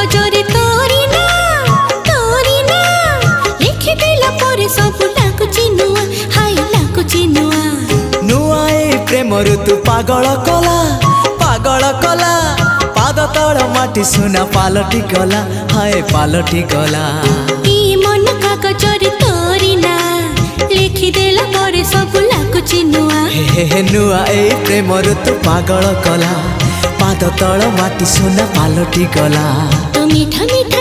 कागजरे तोरी ना लिखिदेला परे सब लाଗୁଛି नुआ हाय लाଗୁଛି नुआ नुआ ए प्रेम ऋतु पागल कला पाद तल माटी सुना पालटी गला हाय पालटी गला ई मन कागजरे तोरी ना लिखिदेला परे सब लाଗୁଛି नुआ हे नुआ ए प्रेम ऋतु पागल कला पाद तल माटी सुना पालटी गला तो मीठा मीठा